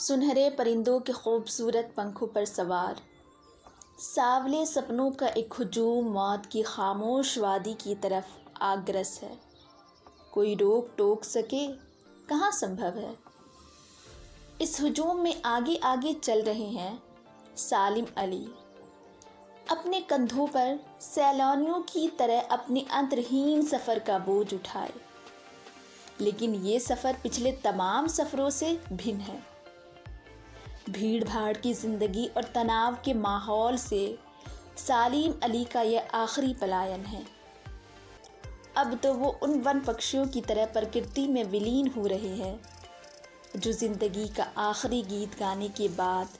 सुनहरे परिंदों के खूबसूरत पंखों पर सवार, सावले सपनों का एक हुजूम मौत की खामोश वादी की तरफ आग्रस है। कोई रोक टोक सके, कहाँ संभव है। इस हुजूम में आगे आगे चल रहे हैं सालिम अली, अपने कंधों पर सैलानियों की तरह अपने अंतहीन सफ़र का बोझ उठाए। लेकिन ये सफ़र पिछले तमाम सफ़रों से भिन्न है। भीड़ भाड़ की ज़िंदगी और तनाव के माहौल से सालिम अली का यह आखिरी पलायन है। अब तो वो उन वन पक्षियों की तरह प्रकृति में विलीन हो रहे हैं जो ज़िंदगी का आखिरी गीत गाने के बाद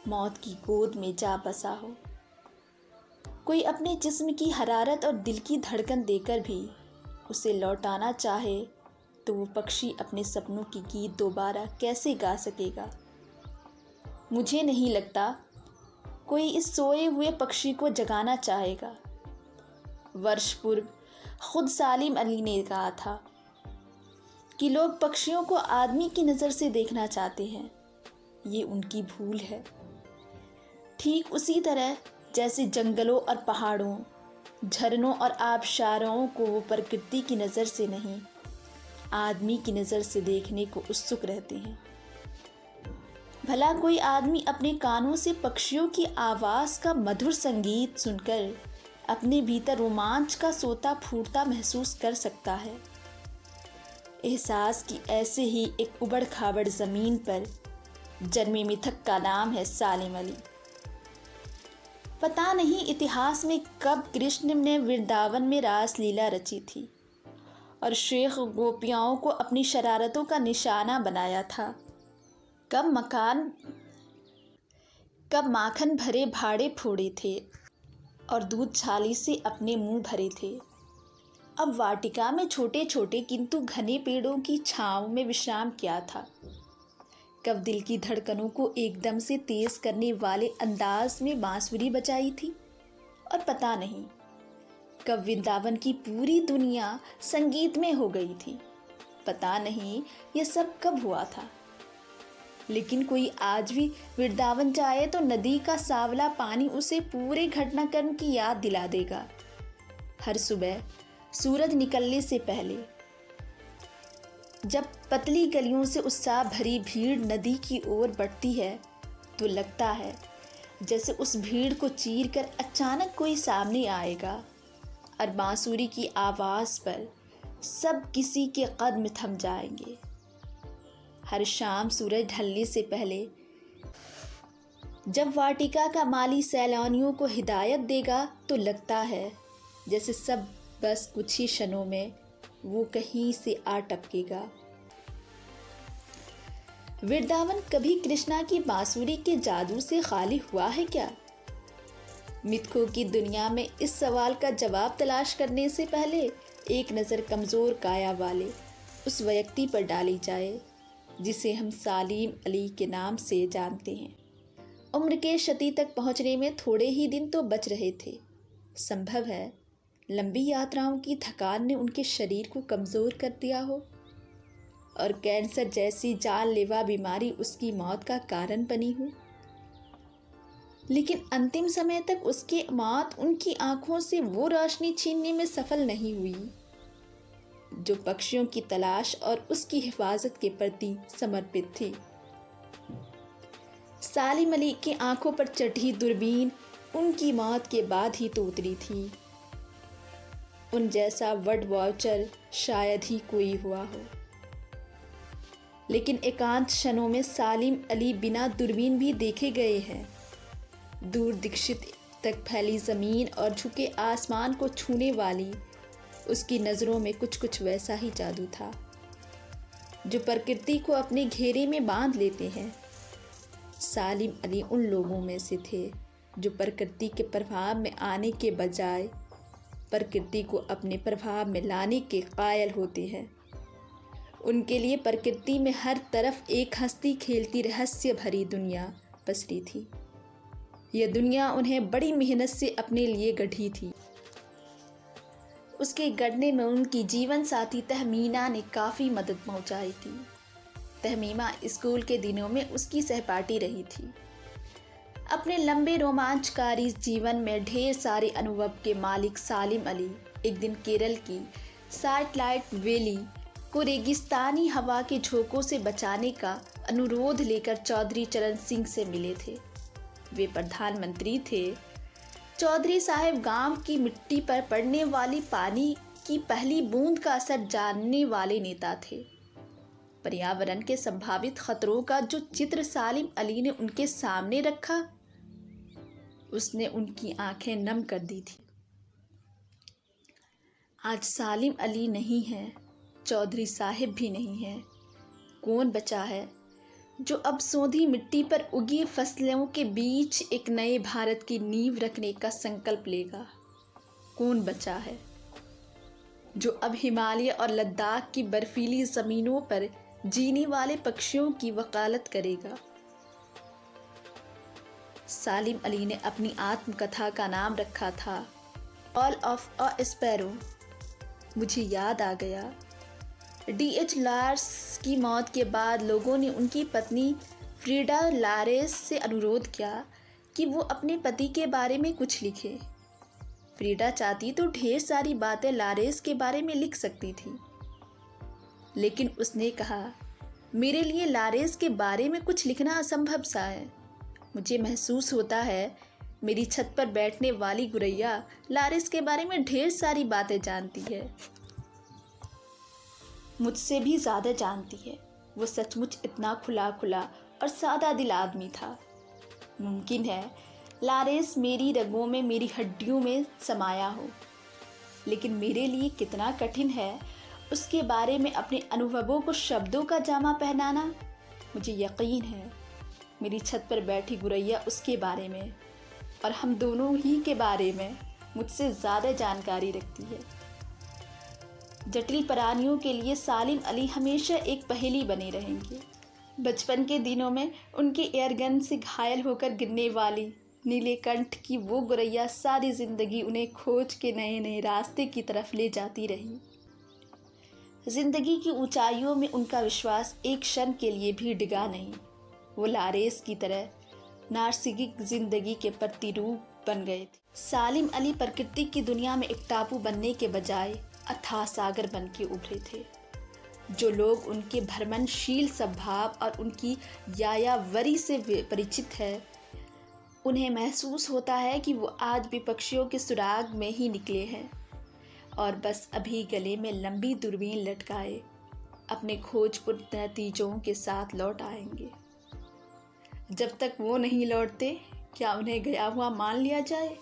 मौत की गोद में जा बसा हो। कोई अपने जिस्म की हरारत और दिल की धड़कन देकर भी उसे लौटाना चाहे तो वो पक्षी अपने सपनों की गीत दोबारा कैसे गा सकेगा। मुझे नहीं लगता कोई इस सोए हुए पक्षी को जगाना चाहेगा। वर्ष पूर्व खुद सालिम अली ने कहा था कि लोग पक्षियों को आदमी की नज़र से देखना चाहते हैं। ये उनकी भूल है। ठीक उसी तरह जैसे जंगलों और पहाड़ों, झरनों और आबशारों को वो प्रकृति की नज़र से नहीं, आदमी की नज़र से देखने को उत्सुक रहते हैं। भला कोई आदमी अपने कानों से पक्षियों की आवाज़ का मधुर संगीत सुनकर अपने भीतर रोमांच का सोता फूटता महसूस कर सकता है। एहसास की ऐसे ही एक उबड़ खाबड़ ज़मीन पर जन्मे मिथक का नाम है सालिम अली। पता नहीं इतिहास में कब कृष्ण ने वृंदावन में रास लीला रची थी और शेख गोपियाओं को अपनी शरारतों का निशाना बनाया था। कब माखन भरे भाड़े फोड़े थे और दूध छाली से अपने मुंह भरे थे। अब वाटिका में छोटे छोटे किंतु घने पेड़ों की छांव में विश्राम किया था। कब दिल की धड़कनों को एकदम से तेज करने वाले अंदाज में बांसुरी बजाई थी और पता नहीं कब वृंदावन की पूरी दुनिया संगीत में हो गई थी। पता नहीं यह सब कब हुआ था। लेकिन कोई आज भी वृंदावन जाए तो नदी का सावला पानी उसे पूरे घटनाक्रम की याद दिला देगा। हर सुबह सूरज निकलने से पहले जब पतली गलियों से उत्साह भरी भीड़ नदी की ओर बढ़ती है तो लगता है जैसे उस भीड़ को चीर कर अचानक कोई सामने आएगा और बांसुरी की आवाज़ पर सब किसी के कदम थम जाएंगे। हर शाम सूरज ढलने से पहले जब वाटिका का माली सैलानियों को हिदायत देगा तो लगता है जैसे सब बस कुछ ही क्षणों में वो कहीं से आ टपकेगा। वृंदावन कभी कृष्णा की बांसुरी के जादू से खाली हुआ है क्या? मिथकों की दुनिया में इस सवाल का जवाब तलाश करने से पहले एक नज़र कमज़ोर काया वाले उस व्यक्ति पर डाली जाए जिसे हम सालिम अली के नाम से जानते हैं। उम्र के शती तक पहुंचने में थोड़े ही दिन तो बच रहे थे। संभव है लंबी यात्राओं की थकान ने उनके शरीर को कमज़ोर कर दिया हो और कैंसर जैसी जानलेवा बीमारी उसकी मौत का कारण बनी हो। लेकिन अंतिम समय तक उसकी मौत उनकी आंखों से वो रोशनी छीनने में सफल नहीं हुई जो पक्षियों की तलाश और उसकी हिफाजत के प्रति समर्पित थी। सालिम अली की आंखों पर चढ़ी दूरबीन उनकी मौत के बाद ही तो उतरी थी। उन जैसा बर्ड वॉचर शायद ही कोई हुआ हो। लेकिन एकांत क्षणों में सालिम अली बिना दूरबीन भी देखे गए हैं। दूर दीक्षित तक फैली ज़मीन और झुके आसमान को छूने वाली उसकी नज़रों में कुछ कुछ वैसा ही जादू था जो प्रकृति को अपने घेरे में बांध लेते हैं। सालिम अली उन लोगों में से थे जो प्रकृति के प्रभाव में आने के बजाय प्रकृति को अपने प्रभाव में लाने के कायल होते हैं। उनके लिए प्रकृति में हर तरफ एक हंसती खेलती रहस्य भरी दुनिया पसरी थी। यह दुनिया उन्हें बड़ी मेहनत से अपने लिए गढ़ी थी। उसके गढ़ने में उनकी जीवन साथी तहमीना ने काफ़ी मदद पहुंचाई थी। तहमीमा स्कूल के दिनों में उसकी सहपाठी रही थी। अपने लंबे रोमांचकारी जीवन में ढेर सारे अनुभव के मालिक सालिम अली एक दिन केरल की सैटेलाइट वैली को रेगिस्तानी हवा के झोंकों से बचाने का अनुरोध लेकर चौधरी चरण सिंह से मिले थे। वे प्रधानमंत्री थे। चौधरी साहब गांव की मिट्टी पर पड़ने वाली पानी की पहली बूंद का असर जानने वाले नेता थे। पर्यावरण के संभावित खतरों का जो चित्र सालिम अली ने उनके सामने रखा, उसने उनकी आंखें नम कर दी थी। आज सालिम अली नहीं है, चौधरी साहब भी नहीं है। कौन बचा है जो अब सोंधी मिट्टी पर उगी फसलों के बीच एक नए भारत की नींव रखने का संकल्प लेगा? कौन बचा है जो अब हिमालय और लद्दाख की बर्फीली ज़मीनों पर जीने वाले पक्षियों की वकालत करेगा? सालिम अली ने अपनी आत्मकथा का नाम रखा था ऑल ऑफ अ स्पैरो। मुझे याद आ गया, D.H. लार्स की मौत के बाद लोगों ने उनकी पत्नी फ्रीडा लारेस से अनुरोध किया कि वो अपने पति के बारे में कुछ लिखे। फ्रीडा चाहती तो ढेर सारी बातें लारेस के बारे में लिख सकती थी, लेकिन उसने कहा, मेरे लिए लारेस के बारे में कुछ लिखना असंभव सा है। मुझे महसूस होता है मेरी छत पर बैठने वाली गुरैया लारेस के बारे में ढेर सारी बातें जानती है, मुझसे भी ज़्यादा जानती है। वो सचमुच इतना खुला खुला और सादा दिल आदमी था। मुमकिन है लारेस मेरी रगों में, मेरी हड्डियों में समाया हो, लेकिन मेरे लिए कितना कठिन है उसके बारे में अपने अनुभवों को शब्दों का जामा पहनाना। मुझे यकीन है मेरी छत पर बैठी गुरैया उसके बारे में और हम दोनों ही के बारे में मुझसे ज़्यादा जानकारी रखती है। जटिल प्राणियों के लिए सालिम अली हमेशा एक पहेली बने रहेंगे। बचपन के दिनों में उनके एयरगन से घायल होकर गिरने वाली नीलकंठ की वो गुरैया सारी ज़िंदगी उन्हें खोज के नए नए रास्ते की तरफ ले जाती रही। ज़िंदगी की ऊंचाइयों में उनका विश्वास एक क्षण के लिए भी डिगा नहीं। वो लारेस की तरह नार्सिसिक ज़िंदगी के प्रतिरूप बन गए थे। सालिम अली प्रकृति की दुनिया में एक टापू बनने के बजाय अथाह सागर बन के उभरे थे। जो लोग उनके भ्रमणशील स्वभाव और उनकी यायावरी से परिचित है, उन्हें महसूस होता है कि वो आज भी पक्षियों के सुराग में ही निकले हैं और बस अभी गले में लंबी दूरबीन लटकाए अपने खोजपूर्ण नतीजों के साथ लौट आएंगे। जब तक वो नहीं लौटते, क्या उन्हें गया हुआ मान लिया जाए?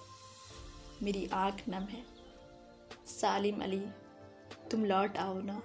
मेरी आँख नम है। सालिम अली, तुम लौट आओ ना।